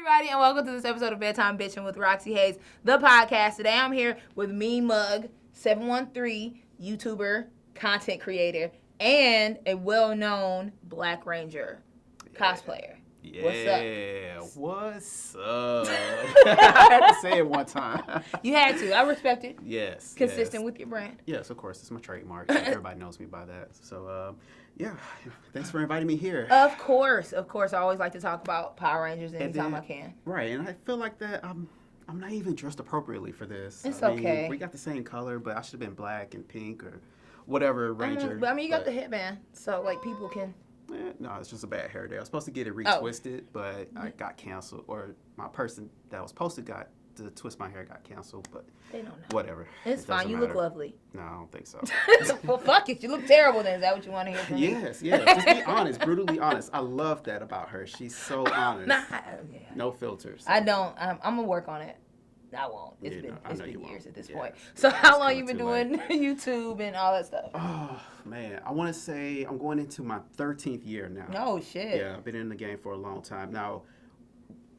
everybody, and welcome to this episode of Bedtime Bitchin' with Roxxy Haze, the podcast. Today I'm here with Meanmug, 713, YouTuber, content creator, and a well-known Black Ranger cosplayer. Yeah, what's up? I had to say it one time. You had to. I respect it. Yes. Consistent with your brand. Yes, of course. It's my trademark. Everybody knows me by that. So, yeah. Thanks for inviting me here. Of course. I always like to talk about Power Rangers anytime I can. Right, and I feel like that I'm not even dressed appropriately for this. It's I mean, okay. We got the same color, but I should have been black and pink or whatever Ranger. But you got the headband, so like people can... No, it's just a bad hair day. I was supposed to get it retwisted, but I got canceled. Or my person that was supposed to twist my hair got canceled, but they don't know. Whatever. It's fine. You look lovely. No, I don't think so. Well, fuck it. You look terrible then. Is that what you want to hear from me? Yes. Just be honest, brutally honest. I love that about her. She's so honest. No filters. I don't. I'm going to work on it. I won't. It's been years at this point. Yeah, so how long you been doing YouTube and all that stuff? Oh, man. I want to say I'm going into my 13th year now. Oh, shit. Yeah, I've been in the game for a long time. Now,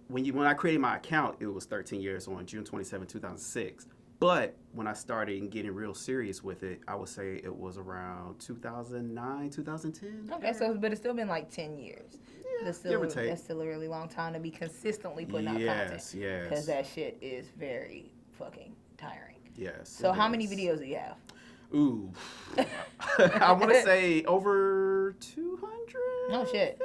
when I created my account, it was 13 years on June 27, 2006. But when I started getting real serious with it, I would say it was around 2009, 2010. Okay, but it's still been like 10 years. Yeah, that's still a really long time to be consistently putting out content. Yes. Because that shit is very fucking tiring. Yes. So how many videos do you have? Ooh. I want to say over 200. Oh, shit.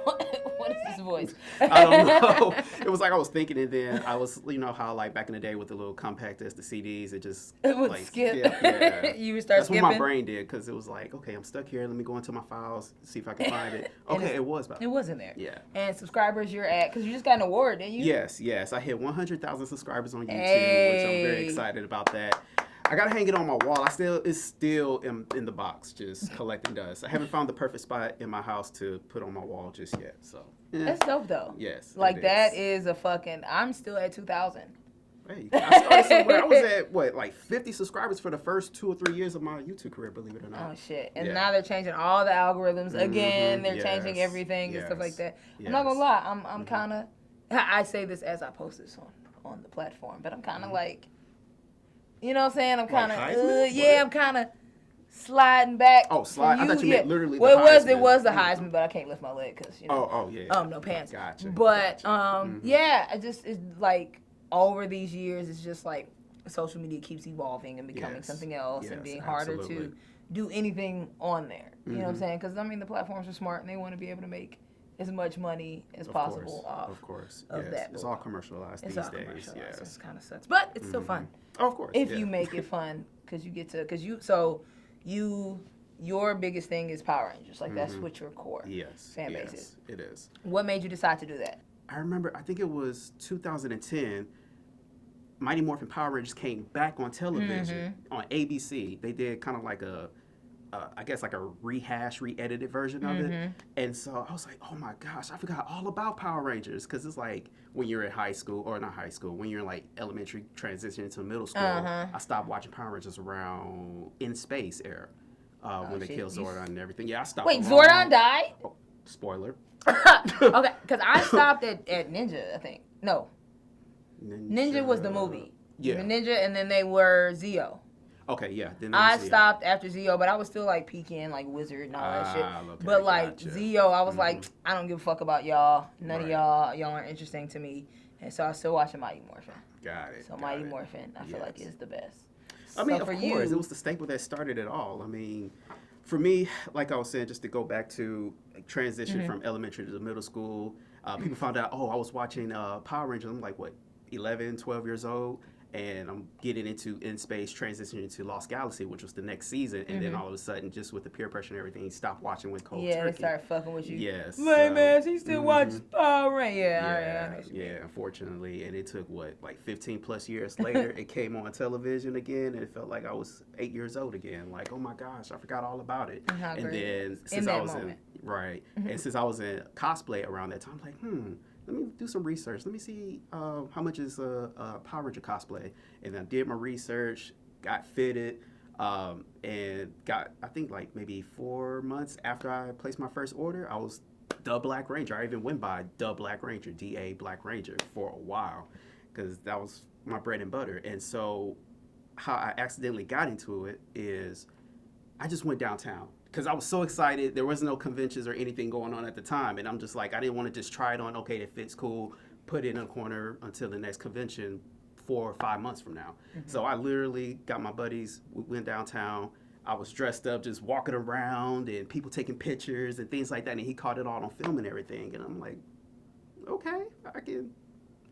What is this voice? I don't know. It was like I was thinking, and then I was, how like back in the day with the little compact disc, the CDs, it would like, skip. Yeah. You would start skipping. That's what my brain did, because it was like, okay, I'm stuck here. Let me go into my files, see if I can find it. Okay, it was about. It wasn't there. Yeah. And subscribers you're at, because you just got an award, didn't you? Yes. I hit 100,000 subscribers on YouTube, which I'm very excited about that. I gotta hang it on my wall. It's still in the box, just collecting dust. I haven't found the perfect spot in my house to put on my wall just yet. So that's dope though. Yes, like that is a fucking. I'm still at 2,000. Hey, I started somewhere. I was at like 50 subscribers for the first 2 or 3 years of my YouTube career. Believe it or not. Oh shit! And now they're changing all the algorithms again. They're changing everything and stuff like that. I'm not gonna lie. I'm kind of. I say this as I post this on the platform, but I'm kind of like. You know what I'm saying? I'm kind of, I'm kind of sliding back. Oh, slide! I thought you meant literally. Well, it was the Heisman, but I can't lift my leg because no pants. Gotcha. But it's like over these years, it's just like social media keeps evolving and becoming something else and being harder to do anything on there. You know what I'm saying? Because the platforms are smart and they want to be able to make as much money as possible off of that. It's all commercialized these days. Yes. It kind of sucks, but it's still fun. Oh, of course. If you make it fun, because your biggest thing is Power Rangers. Like that's what your core fan base is. It is. What made you decide to do that? I remember, I think it was 2010. Mighty Morphin Power Rangers came back on television on ABC. They did kind of like I guess like a re-edited version of it. And so I was like, oh my gosh, I forgot all about Power Rangers. Because it's like when you're in high school, or not high school, when you're in like elementary transition to middle school, I stopped watching Power Rangers around In Space era. When they killed Zordon and everything. Yeah, I stopped. Wait, Zordon died? Oh, spoiler. Okay, because I stopped at Ninja, I think. No. Ninja was the movie. Yeah. Ninja, and then they were Zeo. Okay, yeah. Then I stopped after Zeo, but I was still like peeking like Wizard and all that shit. Okay, but like Zeo, I was like, I don't give a fuck about y'all. None of y'all aren't interesting to me. And so I still watching Mighty Morphin. Got it. So Mighty Morphin, I feel like is the best. I mean, of course, it was the staple that started it all. I mean, for me, like I was saying, just to go back to transition from elementary to middle school, people found out, I was watching Power Rangers. I'm like, 11, 12 years old. And I'm getting into In Space, transitioning into Lost Galaxy, which was the next season. And then all of a sudden, just with the peer pressure and everything, stopped watching with Cold Turkey. Yeah, they started fucking with you. Yes. Man, he still watches Power Rangers. Yeah, unfortunately. And it took, 15 plus years later, it came on television again. And it felt like I was 8 years old again. Like, oh my gosh, I forgot all about it. And then since I was and since I was in cosplay around that time, I'm like, let me do some research. Let me see how much is a Power Ranger cosplay. And I did my research, got fitted, and got, I think maybe 4 months after I placed my first order, I was the Black Ranger. I even went by the Black Ranger, DA Black Ranger, for a while, because that was my bread and butter. And so how I accidentally got into it is I just went downtown because I was so excited. There was no conventions or anything going on at the time. And I'm just like, I didn't want to just try it on. Okay, it fits cool. Put it in a corner until the next convention 4 or 5 months from now. So I literally got my buddies. We went downtown. I was dressed up, just walking around and people taking pictures and things like that. And he caught it all on film and everything. And I'm like, okay, I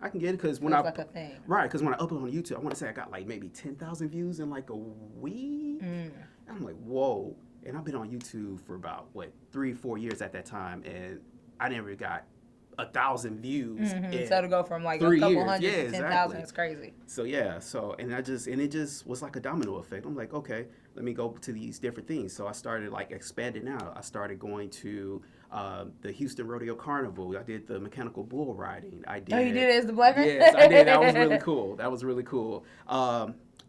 can get it, because when like a thing. Right, because when I upload on YouTube, I want to say I got like maybe 10,000 views in like a week. And I'm like, whoa. And I've been on YouTube for about 3-4 years at that time, and I never got 1,000 views. So to go from like a couple years. hundred to 10,000, it's crazy. So yeah, and it just was like a domino effect. I'm like, okay, let me go to these different things. So I started like expanding out. I started going to the Houston Rodeo Carnival. I did the mechanical bull riding. I did. Oh, you did it as the Black Ranger? Yes, I did. That was really cool.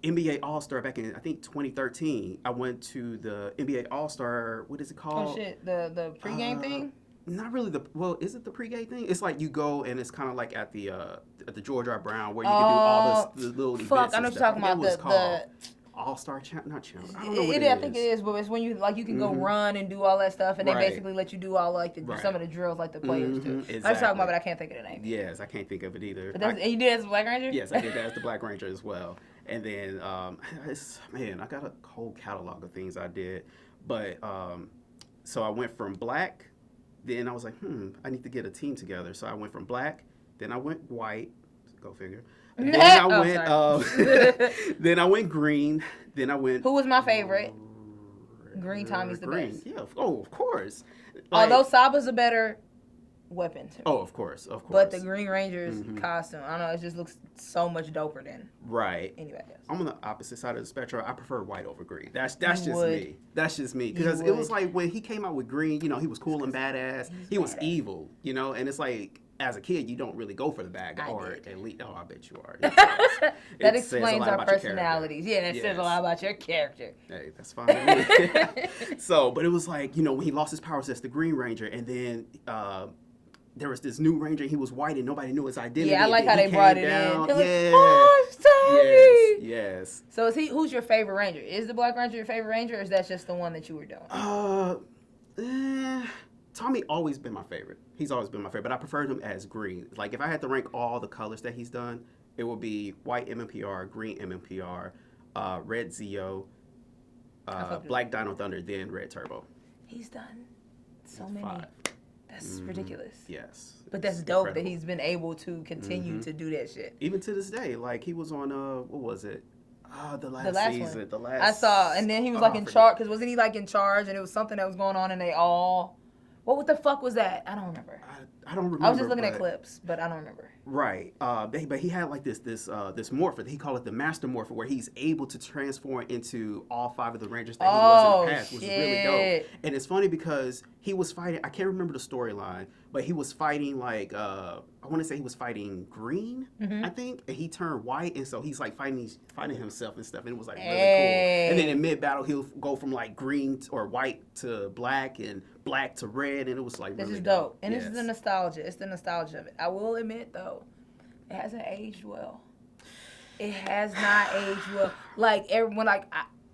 NBA All-Star back in, I think, 2013. I went to the NBA All-Star, what is it called? Oh, shit, the pregame thing? Not really is it the pregame thing? It's like you go and it's kind of like at the George R. Brown where you can do all the little events. Fuck, I know what you're talking about. The All-Star not challenge. I don't know what it is. I think it is, but it's when you you can go run and do all that stuff, and they basically let you do all some of the drills like the players do. Exactly. I was talking about, but I can't think of the name. Yes, I can't think of it either. And you did it as the Black Ranger? Yes, I did that as the Black Ranger as well. And then, I got a whole catalog of things I did. But, so I went from black, then I was like, I need to get a team together. So I went from black, then I went white, go figure. Then then I went green, then I went... Who was my favorite? Green Tommy's the best. Yeah, of course. Although Saba's a better weapon to me. Oh, of course. But the Green Ranger's costume, I don't know, it just looks so much doper than anybody else. I'm on the opposite side of the spectrum. I prefer white over green. That's just me. That's just me. Because it was like when he came out with green, he was cool and badass. He was evil, and it's like, as a kid, you don't really go for the bad guy. At least, I bet you are. That explains our personalities. Yeah, that says a lot about your character. Hey, that's fine with me. So, but it was like, when he lost his powers as the Green Ranger, and then there was this new Ranger. He was white, and nobody knew his identity. Yeah, I like how they brought it in. Yes. So who's your favorite Ranger? Is the Black Ranger your favorite Ranger, or is that just the one that you were doing? Tommy always been my favorite. He's always been my favorite, but I preferred him as green. Like, if I had to rank all the colors that he's done, it would be white MMPR, green MMPR, red Zeo, black Dino Thunder, then red Turbo. He's done so many. 5. That's ridiculous. Yes. But that's dope that he's been able to continue to do that shit. Even to this day. Like, he was on, what was it? The last season. One. The last. I saw, and then he was in charge, because wasn't he in charge, and it was something that was going on, and they all... What the fuck was that? I don't remember. I don't remember. I was just looking at clips, but I don't remember. Right. But he had like this morpher. He called it the Master Morpher, where he's able to transform into all 5 of the Rangers that he was in the past, which is really dope. And it's funny because he was fighting. I can't remember the storyline, but he was fighting like I want to say he was fighting green, I think, and he turned white, and so he's like fighting himself and stuff, and it was like really cool. And then in mid battle, he'll go from like green or white to black and black to red, and it was like this really is dope. And this is the nostalgia. It's the nostalgia of it. I will admit though, it hasn't aged well. It has not aged well. Like everyone,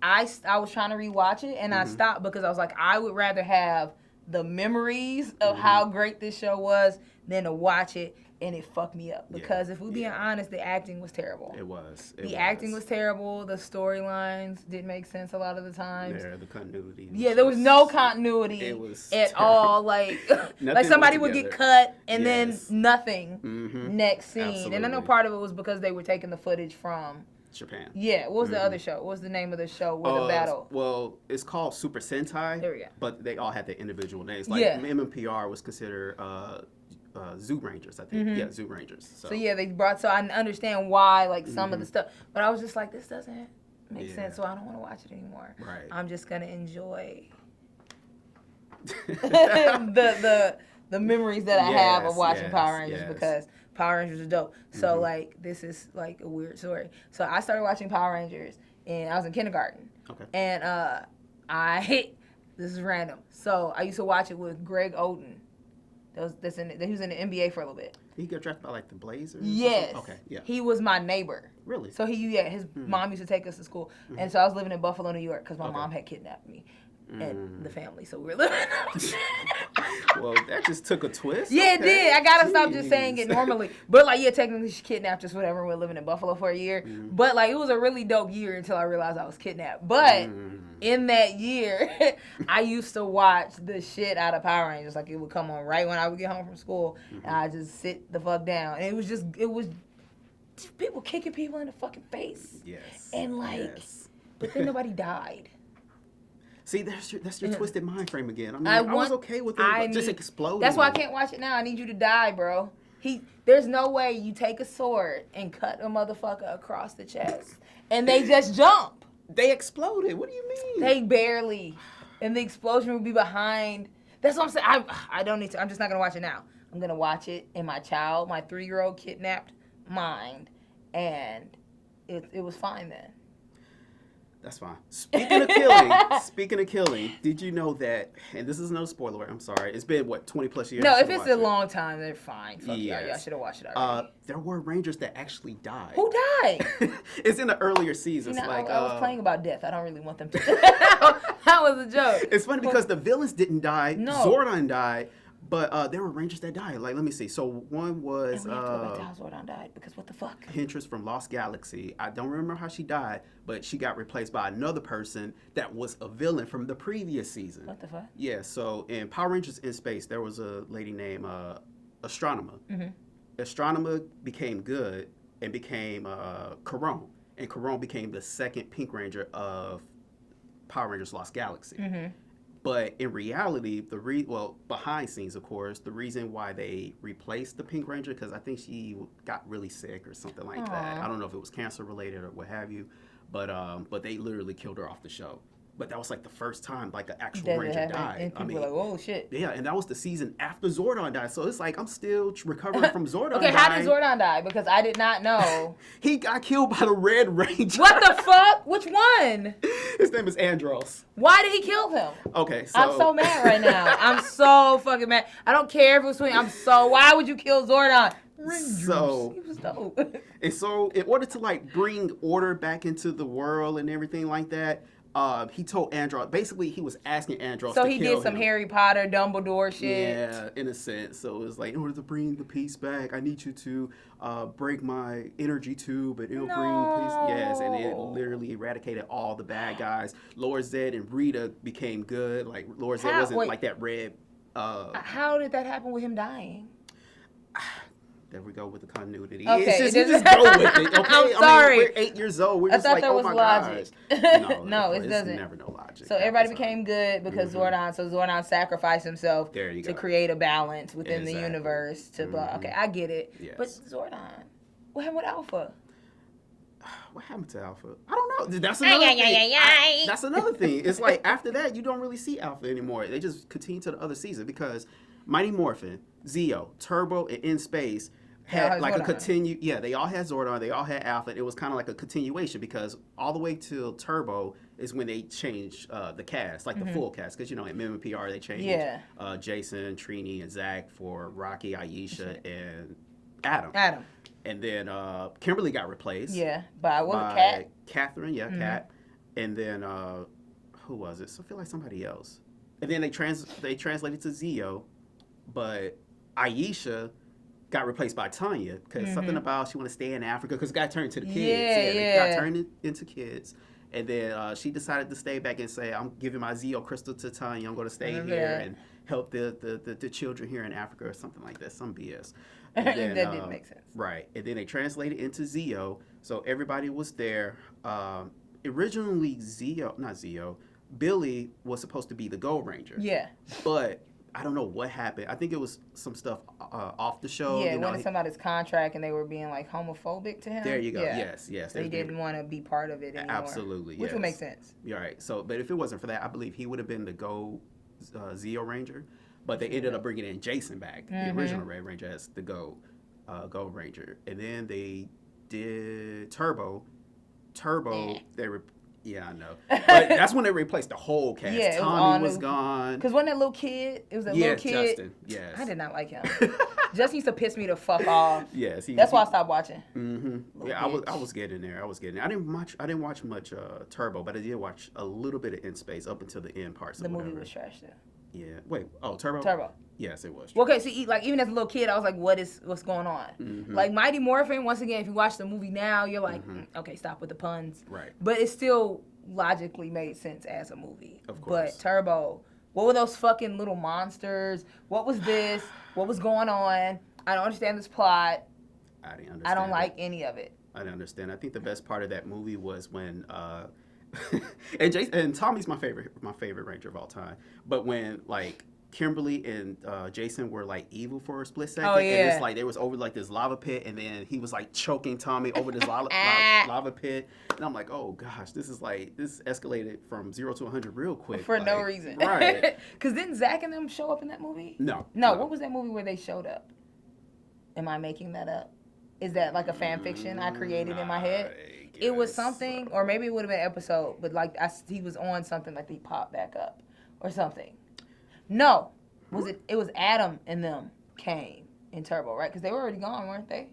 I was trying to rewatch it, and I stopped because I was like, I would rather have the memories of how great this show was than to watch it, and it fucked me up. Because if we're being honest, the acting was terrible. It was. The acting was terrible. The storylines didn't make sense a lot of the times. Yeah, the continuity. Yeah, there was no continuity at all. Like somebody would get cut and then nothing next scene. Absolutely. And I know part of it was because they were taking the footage from Japan. Yeah, what was the other show? What was the name of the show with the battle? Well, it's called Super Sentai. There we go. But they all had their individual names. Like MMPR was considered Zoo Rangers, I think. Yeah, Zoo Rangers. So yeah, so I understand why some of the stuff. But I was just like, this doesn't make sense, so I don't want to watch it anymore. Right. I'm just gonna enjoy the memories that I have of watching Power Rangers because Power Rangers are dope. So this is like a weird story. So I started watching Power Rangers and I was in kindergarten. Okay. And this is random. So I used to watch it with Greg Oden. He was in the NBA for a little bit. He got drafted by like the Blazers? Yes. Okay, yeah. He was my neighbor. Really? So his mom used to take us to school. And so I was living in Buffalo, New York, because my mom had kidnapped me and the family. So we were living. Well, that just took a twist. Yeah, it did. I got to stop just saying it normally. But, like, yeah, technically she kidnapped us, whatever. We were living in Buffalo for a year. But, like, it was a really dope year until I realized I was kidnapped. But in that year, I used to watch the shit out of Power Rangers. Like, it would come on right when I would get home from school. And I just sit the fuck down. And it was just people kicking people in the fucking face. Yes. And, like, but then nobody died. See, that's your twisted mind frame again. I mean, I was okay with it, just exploding. That's why I can't watch it now. I need you to die, bro. There's no way you take a sword and cut a motherfucker across the chest, and they just jump. They exploded. What do you mean? They barely, and the explosion would be behind. That's what I'm saying. I don't need to. I'm just not gonna watch it now. I'm gonna watch it in my 3-year-old kidnapped mind, and it was fine then. That's fine. Speaking of killing, did you know that, and this is no spoiler, I'm sorry, it's been, 20 plus years? No, if it's a long time, they're fine. Fuck y'all. Y'all should have watched it already. There were Rangers that actually died. Who died? It's in the earlier seasons. I was playing about death. I don't really want them to. That was a joke. It's funny because the villains didn't die. No. Zordon died. But there were Rangers that died. Like, let me see. So one was... And we have to go back to how Zordon died, because what the fuck? Pinterest from Lost Galaxy. I don't remember how she died, but she got replaced by another person that was a villain from the previous season. What the fuck? Yeah, so in Power Rangers in Space, there was a lady named Astronomer. Astronomer became good and became Corone. And Corone became the second Pink Ranger of Power Rangers Lost Galaxy. But in reality, behind scenes, of course, the reason why they replaced the Pink Ranger, because I think she got really sick or something like that. I don't know if it was cancer related or what have you, but they literally killed her off the show. But that was like the first time like an actual Ranger died. And people were like, oh shit. Yeah, and that was the season after Zordon died. So it's like I'm still recovering from Zordon. Okay, how did Zordon die? Because I did not know. He got killed by the Red Ranger. What the fuck? Which one? His name is Andros. Why did he kill him? Okay, so I'm so mad right now. I'm so fucking mad. I don't care if it was sweet. Why would you kill Zordon? So he was dope. And so in order to like bring order back into the world and everything like that, he told Andros, basically he was asking Andros to kill him. So he did some Harry Potter, Dumbledore shit. Yeah, in a sense. So it was like, in order to bring the peace back, I need you to break my energy tube and it'll bring peace. Yes, and it literally eradicated all the bad guys. Lord Zed and Rita became good. Like, Lord Zed wasn't like that red. How did that happen with him dying? There we go with the continuity. Okay, it's just go with it. Okay, I'm sorry. We're 8 years old. We're just like, oh my gosh. No, it doesn't. Never no logic. So everybody became good because Zordon sacrificed himself to create a balance within the universe. Okay, I get it. Yes. But Zordon, what happened with Alpha? What happened to Alpha? I don't know. That's another thing. That's another thing. It's like after that, you don't really see Alpha anymore. They just continue to the other season because Mighty Morphin, Zeo, Turbo, and In Space had like Zordon. They all had Zordon, they all had Alpha. It was kind of like a continuation because all the way till Turbo is when they changed the cast, like the full cast. Because, in MMPR, they changed Jason, Trini, and Zach for Rocky, Aisha, and Adam. And then Kimberly got replaced. Yeah, by Kat? Catherine, Kat. And then, who was it? So I feel like somebody else. And then they translated to Zeo, but Aisha got replaced by Tanya because something about she wanted to stay in Africa because it got turned to the kids. They got turned into kids. And then she decided to stay back and say, I'm giving my Zeo crystal to Tanya. I'm going to stay here and help the children here in Africa or something like that. Some BS. And then, that didn't make sense. Right. And then they translated into Zeo. So everybody was there. Originally, Billy was supposed to be the Gold Ranger. Yeah. But I don't know what happened. I think it was some stuff off the show. Yeah, when somebody's contract and they were being like homophobic to him. There you go. Yeah. Yes. So he didn't want to be part of it anymore. Absolutely. Which would make sense. You're right. So, but if it wasn't for that, I believe he would have been the Gold Zeo Ranger. But they ended up bringing in Jason back, the original Red Ranger, as the Gold Ranger. And then they did Turbo. Yeah, I know. But that's when they replaced the whole cast. Yeah, Tommy was gone. Because wasn't that little kid? It was that little kid. Justin. Yes. I did not like him. Justin used to piss me the fuck off. Yes. That's why I stopped watching. Mm-hmm. Yeah, I was getting there. I didn't watch much Turbo, but I did watch a little bit of In Space up until the end parts. The movie was trash though. Yeah. Wait. Oh, Turbo. Turbo. Yes, it was. Well, okay, so like even as a little kid, I was like, what's going on? Mm-hmm. Like Mighty Morphin. Once again, if you watch the movie now, you're like, okay, stop with the puns. Right. But it still logically made sense as a movie. Of course. But Turbo, what were those fucking little monsters? What was this? What was going on? I don't understand this plot. I didn't understand. I don't like any of it. I didn't understand. I think the best part of that movie was when and Tommy's my favorite Ranger of all time. But when like Kimberly and Jason were like evil for a split second, and it's like they was over like this lava pit, and then he was like choking Tommy over this lava pit, and I'm like, oh gosh, this escalated from 0 to 100 real quick for no reason, right? Because didn't Zach and them show up in that movie? No. What was that movie where they showed up? Am I making that up? Is that like a fan fiction I created in my head? It was something, or maybe it would have been an episode, but like he was on something like he popped back up or something. No, it was Adam and them came in Turbo, right? Because they were already gone, weren't they?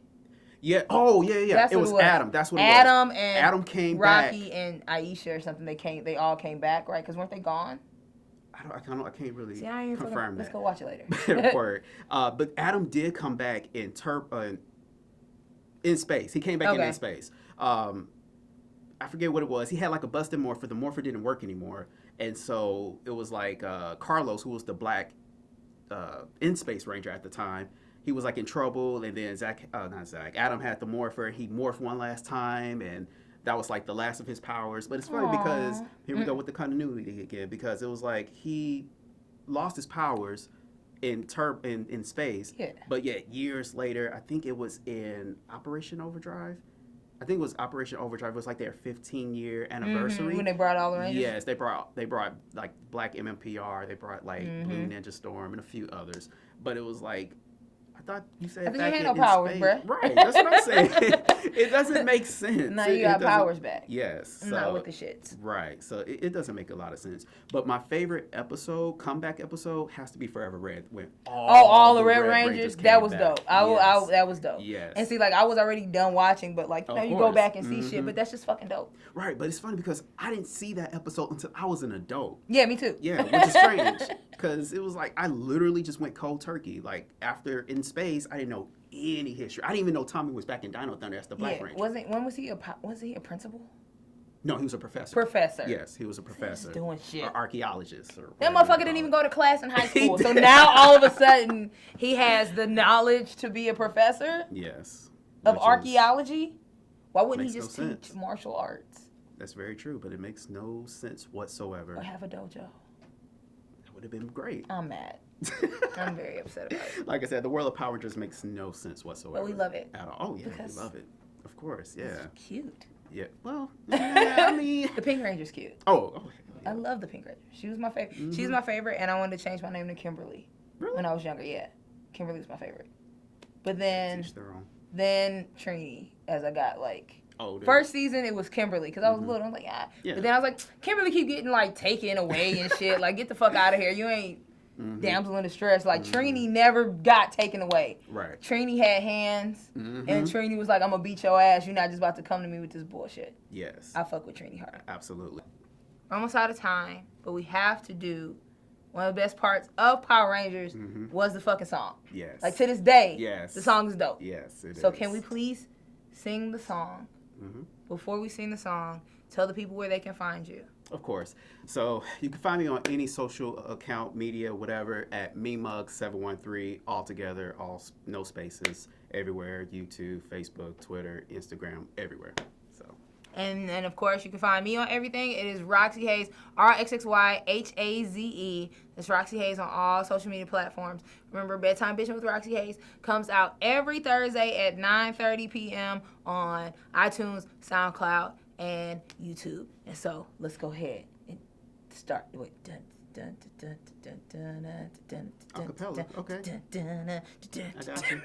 Yeah. Oh, yeah. It was Adam. That's what it was. Adam and Adam came Rocky back. and Aisha or something. They all came back, right? Because weren't they gone? I can't really confirm that. Let's go watch it later. Word. But Adam did come back in In Space. He came back in Space. I forget what it was. He had like a busted morpher. The morpher didn't work anymore. And so it was like Carlos, who was the black In Space Ranger at the time. He was like in trouble. And then Adam had the morpher. He morphed one last time. And that was like the last of his powers. But it's funny because, here we go with the continuity again, because it was like he lost his powers in space. Yeah. But yet years later, I think it was in Operation Overdrive. It was like their 15-year anniversary. When they brought all the Rangers? Yes, they brought like Black MMPR, they brought like Blue Ninja Storm and a few others. But it was like, I thought you said I think back you had no powers, space. bruh. Right, that's what I'm saying. It doesn't make sense. Now you got powers back. Yes. Not with the shits. Right, so it doesn't make a lot of sense. But my favorite comeback episode, has to be Forever Red. When all the Red Rangers that was dope. That was dope. Yes. And see, like, I was already done watching, but like, you go back and see shit, but that's just fucking dope. Right, but it's funny because I didn't see that episode until I was an adult. Yeah, me too. Yeah, which is strange. Because it was like, I literally just went cold turkey. Like, after In Space, I didn't know any history. I didn't even know Tommy was back in Dino Thunder as the Black Ranger. Was he a principal? No, he was a professor. Professor. Yes, he was a professor. Doing shit. Or archaeologist. That motherfucker didn't even go to class in high school. So now all of a sudden, he has the knowledge to be a professor? Yes. Of archaeology? Why wouldn't he just teach martial arts? That's very true, but it makes no sense whatsoever. Or have a dojo. Would have been great. I'm mad. I'm very upset about it. Like I said, the World of Power just makes no sense whatsoever. But we love it. At all. Oh, yeah, we love it. Of course, yeah. It's cute. Yeah, well, I mean... The Pink Ranger's cute. Oh. I love the Pink Ranger. She was my favorite. Mm-hmm. She's my favorite, and I wanted to change my name to Kimberly. Really? When I was younger, yeah. Kimberly was my favorite. But then... Teach their own. Then Trini, as I got, like... Oh, first season, it was Kimberly, because I was little. I was like, yeah. But then I was like, Kimberly keep getting, like, taken away and shit. Like, get the fuck out of here. You ain't damsel in distress. Like, Trini never got taken away. Right. Trini had hands, and Trini was like, I'm going to beat your ass. You're not just about to come to me with this bullshit. Yes. I fuck with Trini hard. Absolutely. Almost out of time, but we have to do one of the best parts of Power Rangers was the fucking song. Yes. Like, to this day, yes, the song is dope. Yes, it is. So can we please sing the song? Before we sing the song, tell the people where they can find you. Of course. So you can find me on any social account, media, whatever, at Meanmug713, all together, no spaces, everywhere, YouTube, Facebook, Twitter, Instagram, everywhere. And of course, you can find me on everything. It is Roxxy Haze, RXXYHAZE. That's Roxxy Haze on all social media platforms. Remember, Bedtime B with Roxxy Haze comes out every Thursday at 9:30 p.m. on iTunes, Soundcloud, and YouTube. And so, let's go ahead and start. Wait. Acapella. Okay. I got you.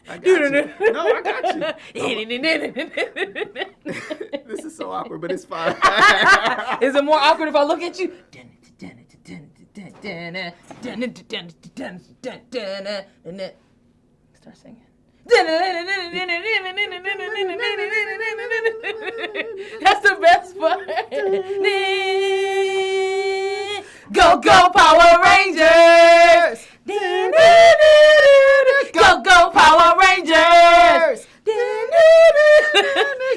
I got you. No, I got you. This is so awkward, but it's fine. Is it more awkward if I look at you? Start singing. That's the best part. Go, go, Power Rangers! Go, go, Power Rangers!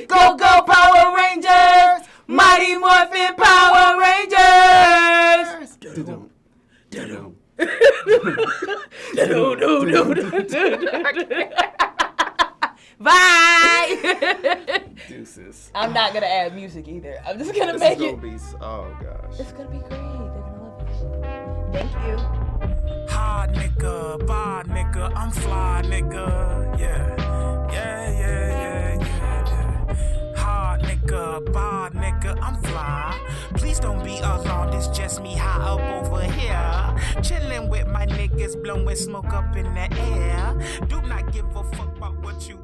Go, go, Power Rangers! Mighty Morphin Power Rangers! Bye! Deuces. I'm not gonna add music either. I'm just gonna make it. Oh gosh. It's gonna be great. They're gonna love it. Thank you. Hard nigga, bar nigga, I'm fly nigga. Yeah. Hard nigga, bar nigga, I'm fly. Please don't be alarmed, it's just me high up over here. Chilling with my niggas, blowing smoke up in the air. Do not give a fuck about what you